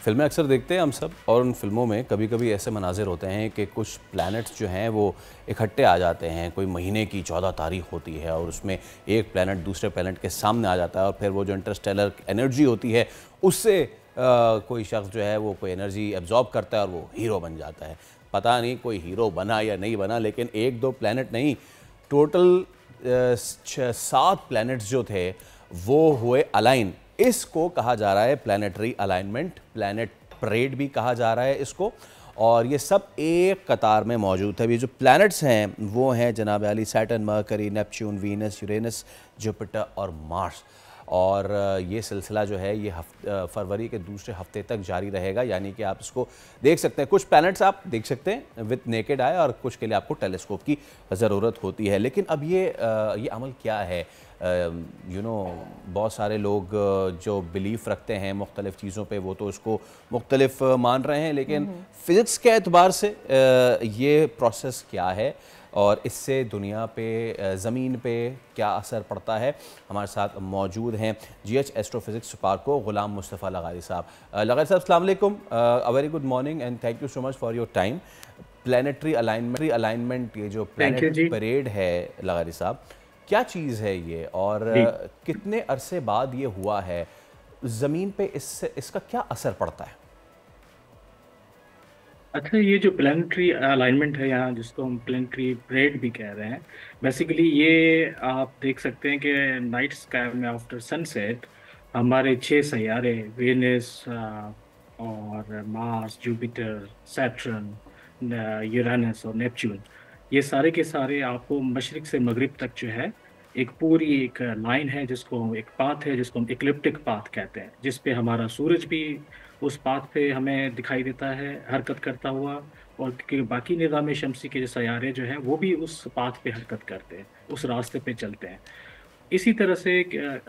फ़िल्में अक्सर देखते हैं हम सब, और उन फ़िल्मों में कभी कभी ऐसे मनाजिर होते हैं कि कुछ प्लैनेट्स जो हैं वो इकट्ठे आ जाते हैं। कोई महीने की 14 तारीख होती है और उसमें एक प्लैनेट दूसरे प्लैनेट के सामने आ जाता है, और फिर वो जो इंटरस्टेलर एनर्जी होती है उससे कोई शख्स जो है वो कोई एनर्जी एब्जॉर्ब करता है और वो हीरो बन जाता है। पता नहीं कोई हीरो बना या नहीं बना, लेकिन एक दो प्लैनेट नहीं, टोटल 6-7 प्लैनेट्स जो थे वो हुए अलाइन। इसको कहा जा रहा है प्लैनेटरी अलाइनमेंट, प्लैनेट परेड भी कहा जा रहा है इसको। और ये सब एक कतार में मौजूद है। ये जो प्लैनेट्स हैं वो हैं जनाब आली Saturn, mercury, Neptune, Venus, Uranus, Jupiter और मार्स। और ये सिलसिला जो है ये फरवरी के दूसरे हफ्ते तक जारी रहेगा, यानी कि आप इसको देख सकते हैं। कुछ प्लैनेट्स आप देख सकते हैं विद नेकेड आई, और कुछ के लिए आपको टेलीस्कोप की ज़रूरत होती है। लेकिन अब ये अमल क्या है? बहुत सारे लोग जो बिलीफ रखते हैं मुख्तलिफ़ चीज़ों पे, वो तो उसको मुख्तलिफ मान रहे हैं, लेकिन फ़िज़िक्स के एतबार से ये प्रोसेस क्या है और इससे दुनिया पे, ज़मीन पे क्या असर पड़ता है? हमारे साथ मौजूद हैं GH एस्ट्रोफिज़िक्स सुपारको गुलाम मुस्तफ़ा लगारी साहब। लगारी साहब, अस्सलाम वालेकुम, a very good morning and thank you so much for your time. Planetary alignment, ये जो थैंक यू प्लानट जी। परेड है लगारी साहब, क्या चीज़ है ये, और जी। कितने अरसे बाद ये हुआ है? ज़मीन पे इससे इसका क्या असर पड़ता है? अच्छा, ये जो प्लानिटरी अलाइनमेंट है यहाँ, जिसको हम प्लानिटरी परेड भी कह रहे हैं, बेसिकली ये आप देख सकते हैं कि नाइट स्काई में आफ्टर सनसेट हमारे 6 सैयारे वेनस और मार्स, जुपिटर, सैटर्न, यूरेनस और नेपच्यून, ये सारे के सारे आपको मशरिक से मगरिब तक जो है एक पूरी एक लाइन है, जिसको एक पाथ है, जिसको हम इक्लिप्टिक पाथ कहते हैं, जिस पे हमारा सूरज भी उस पाथ पे हमें दिखाई देता है हरकत करता हुआ। और क्योंकि बाकी निज़ाम शमसी के जो सैयारे जो हैं वो भी उस पाथ पे हरकत करते हैं, उस रास्ते पे चलते हैं। इसी तरह से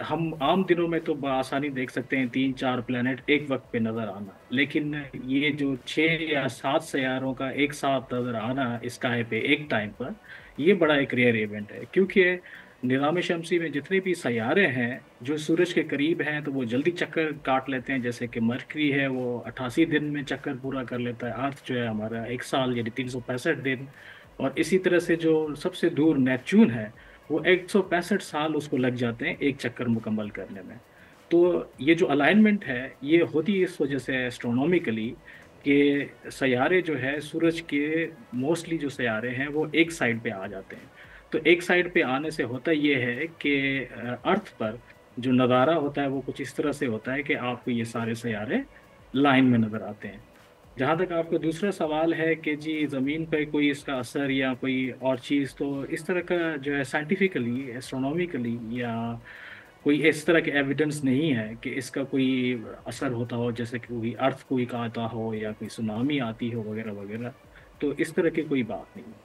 हम आम दिनों में तो आसानी देख सकते हैं 3-4 प्लेनेट एक वक्त पे नजर आना, लेकिन ये जो 6 या 7 सैयारों का एक साथ नजर आना स्काई पे एक टाइम पर, ये बड़ा एक रेयर इवेंट है। क्योंकि निज़ाम शमसी में जितने भी सैयारे हैं जो सूरज के करीब हैं तो वो जल्दी चक्कर काट लेते हैं। जैसे कि मरकरी है, वो 88 दिन में चक्कर पूरा कर लेता है। अर्थ जो है हमारा एक साल यानी 365 दिन। और इसी तरह से जो सबसे दूर नेपच्यून है, वो 165 साल उसको लग जाते हैं एक चक्कर मुकम्मल करने में। तो ये जो अलाइनमेंट है ये होती है इस वजह से एस्ट्रोनॉमिकली, कि सैयारे जो है सूरज के, मोस्टली जो सैयारे हैं वो एक साइड पे आ जाते हैं। तो एक साइड पे आने से होता ये है कि अर्थ पर जो नज़ारा होता है वो कुछ इस तरह से होता है कि आपको ये सारे सैयारे लाइन में नज़र आते हैं। जहाँ तक आपका दूसरा सवाल है कि जी ज़मीन पे कोई इसका असर या कोई और चीज़, तो इस तरह का जो है साइंटिफिकली, एस्ट्रोनॉमिकली या कोई इस तरह के एविडेंस नहीं है कि इसका कोई असर होता हो, जैसे कि कोई अर्थ कोई का आता हो या कोई सुनामी आती हो वगैरह वगैरह। तो इस तरह की कोई बात नहीं है।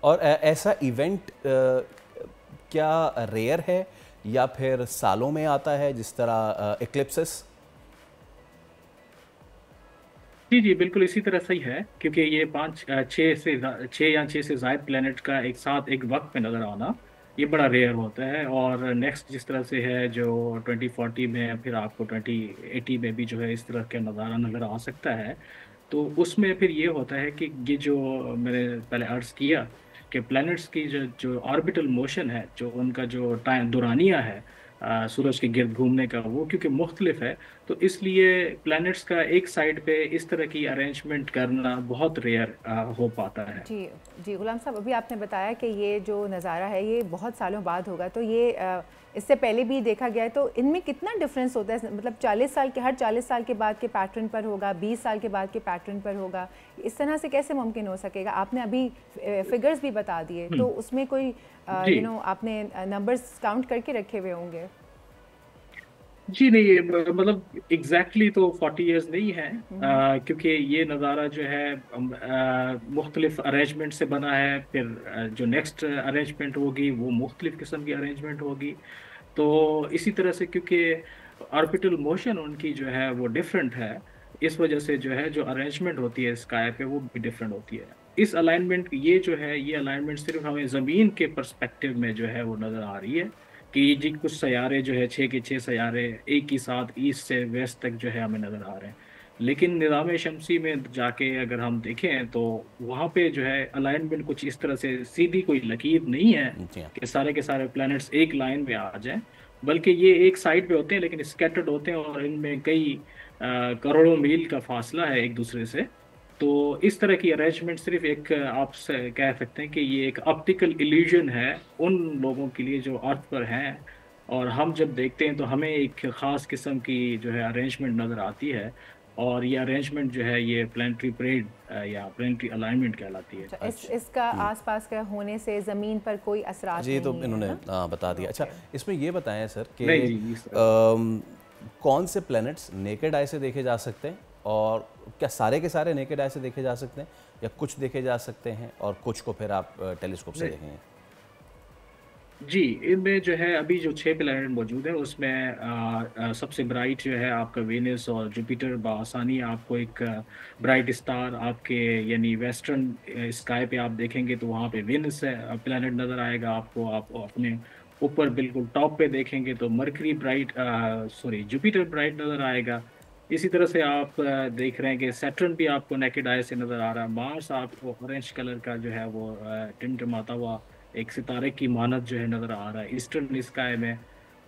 और ऐसा इवेंट क्या रेयर है या फिर सालों में आता है, जिस तरह इक्लिप्सिस? जी जी, बिल्कुल इसी तरह सही है। क्योंकि ये 6 या 6 से ज्यादा प्लेनेट का एक साथ एक वक्त पे नजर आना, ये बड़ा रेयर होता है। और नेक्स्ट जिस तरह से है जो 2040 में, फिर आपको 2080 में भी जो है इस तरह का नज़ारा नजर आ सकता है। तो उसमें फिर ये होता है कि ये जो मैंने पहले अर्ज किया कि प्लैनेट्स की जो जो ऑर्बिटल मोशन है, जो उनका जो टाइम दुरानिया है सूरज के गिर्द घूमने का, वो क्योंकि मुख्तलिफ है, तो इसलिए प्लैनेट्स का एक साइड पे इस तरह की अरेंजमेंट करना बहुत रेयर हो पाता है। जी जी, गुलाम साहब, अभी आपने बताया कि ये जो नज़ारा है ये बहुत सालों बाद होगा, तो ये इससे पहले भी देखा गया है, तो इनमें कितना डिफरेंस होता है? मतलब 40 साल के, हर 40 साल के बाद के पैटर्न पर होगा, 20 साल के बाद के पैटर्न पर होगा, इस तरह से कैसे मुमकिन हो सकेगा? आपने अभी फिगर्स भी बता दिए, तो उसमें कोई जी आपने नंबर्स काउंट करके रखे हुए होंगे? जी नहीं, ये मतलब एग्जैक्टली तो 40 इयर्स नहीं है। क्योंकि ये नज़ारा जो है मुख्तलिफ अरेंजमेंट से बना है। फिर जो नेक्स्ट अरेंजमेंट होगी वो मुख्तलिफ किस्म की अरेंजमेंट होगी। तो इसी तरह से क्योंकि ऑर्बिटल मोशन उनकी जो है वो डिफरेंट है, इस वजह से जो है जो अरेंजमेंट होती है स्काई पे वो भी डिफरेंट होती है। इस अलाइनमेंट, ये जो है ये अलाइनमेंट सिर्फ हमें ज़मीन के पर्सपेक्टिव में जो है वो नज़र आ रही है कि जी कुछ सैयारे जो है 6 के 6 सैयारे एक ही साथ ईस्ट से वेस्ट तक जो है हमें नज़र आ रहे हैं। लेकिन निज़ाम शमसी में जाके अगर हम देखें तो वहाँ पे जो है अलाइनमेंट कुछ इस तरह से सीधी कोई लकीर नहीं है जी हाँ। कि सारे के सारे प्लैनेट्स एक लाइन में आ जाएं, बल्कि ये एक साइड पे होते हैं लेकिन स्कैटर्ड होते हैं और इनमें कई करोड़ों मील का फासला है एक दूसरे से। तो इस तरह की अरेंजमेंट सिर्फ एक आप कह सकते हैं कि ये एक ऑप्टिकल इल्यूजन है उन लोगों के लिए जो अर्थ पर हैं, और हम जब देखते हैं तो हमें एक ख़ास किस्म की जो है अरेंजमेंट नज़र आती है, और ये अरेंजमेंट जो है ये प्लानिटरी परेड या प्लानिटरी अलाइनमेंट कहलाती है। अच्छा, इसका आसपास का होने से ज़मीन पर कोई असरात जी, तो नहीं इन्होंने है बता दिया। अच्छा, इसमें ये बताएं सर कि नहीं जी, इस तरह। कौन से प्लैनेट्स नेकेड आई से देखे जा सकते हैं, और क्या सारे के सारे नेकेड आई से देखे जा सकते हैं, या कुछ देखे जा सकते हैं और कुछ को फिर आप टेलीस्कोप से देखेंगे? जी, इनमें जो है अभी जो 6 प्लैनेट मौजूद हैं उसमें सबसे ब्राइट जो है आपका वेनस और जुपिटर बआसानी आपको एक ब्राइट स्टार आपके यानी वेस्टर्न स्काई पे आप देखेंगे तो वहाँ पे वेनस है प्लैनेट नज़र आएगा आपको। आप अपने ऊपर बिल्कुल टॉप पे देखेंगे तो मरकरी ब्राइट जुपिटर ब्राइट नज़र आएगा। इसी तरह से आप देख रहे हैं कि सैटर्न भी आपको नेकेड आई से नज़र आ रहा है। मार्स आपको ऑरेंज कलर का जो है वो टिमटिमाता हुआ एक सितारे की मानद जो है नज़र आ रहा है ईस्टर्न स्काई में।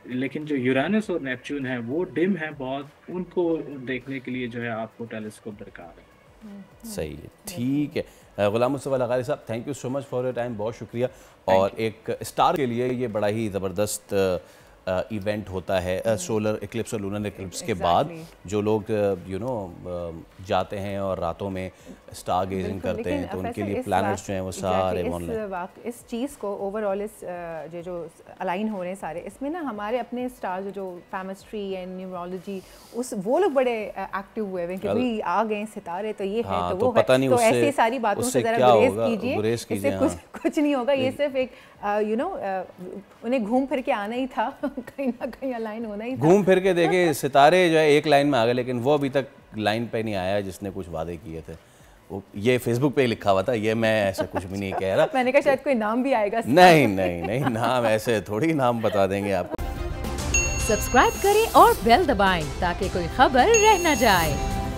लेकिन जो यूरेनस और नेपच्यून है वो डिम है बहुत, उनको देखने के लिए जो है आपको टेलीस्कोप दरकार है। सही है, ठीक है। गुलाम मुस्तफ़ा लगारी साहब, thank you so much for your time, बहुत शुक्रिया। और एक स्टार के लिए ये बड़ा ही ज़बरदस्त इवेंट होता है सोलर इक्लिप्स और लूनर इक्लिप्स के बाद। जो लोग जाते हैं और रातों में स्टार गेजिंग करते हैं तो उनके लिए प्लैनेट्स जो हैं वो सारे इस चीज़ को ओवरऑल इस जो अलाइन हो रहे हैं सारे, इसमें ना हमारे अपने स्टार जो फेमिस्ट्री एंड न्यूमरोलॉजी वो लोग बड़े एक्टिव हुए हैं कि भाई आ गए सितारे तो ये है तो वो है, तो ऐसी सारी बातों से ज़रा गुरेज कीजिए, कुछ नहीं होगा। ये सिर्फ एक उन्हें घूम फिर के आना ही था, कहीं ना कहीं अलाइन होना ही था। घूम फिर के देखे सितारे जो है एक लाइन में आ गए, लेकिन वो अभी तक लाइन पे नहीं आया जिसने कुछ वादे किए थे। वो ये फेसबुक पे लिखा हुआ था, ये मैं ऐसे कुछ भी नहीं कह रहा। मैंने कहा शायद कोई नाम भी आएगा। नहीं नहीं नहीं, नाम ऐसे थोड़ी नाम बता देंगे आपको। सब्सक्राइब करें और बेल दबाएं ताकि कोई खबर रह न जाए।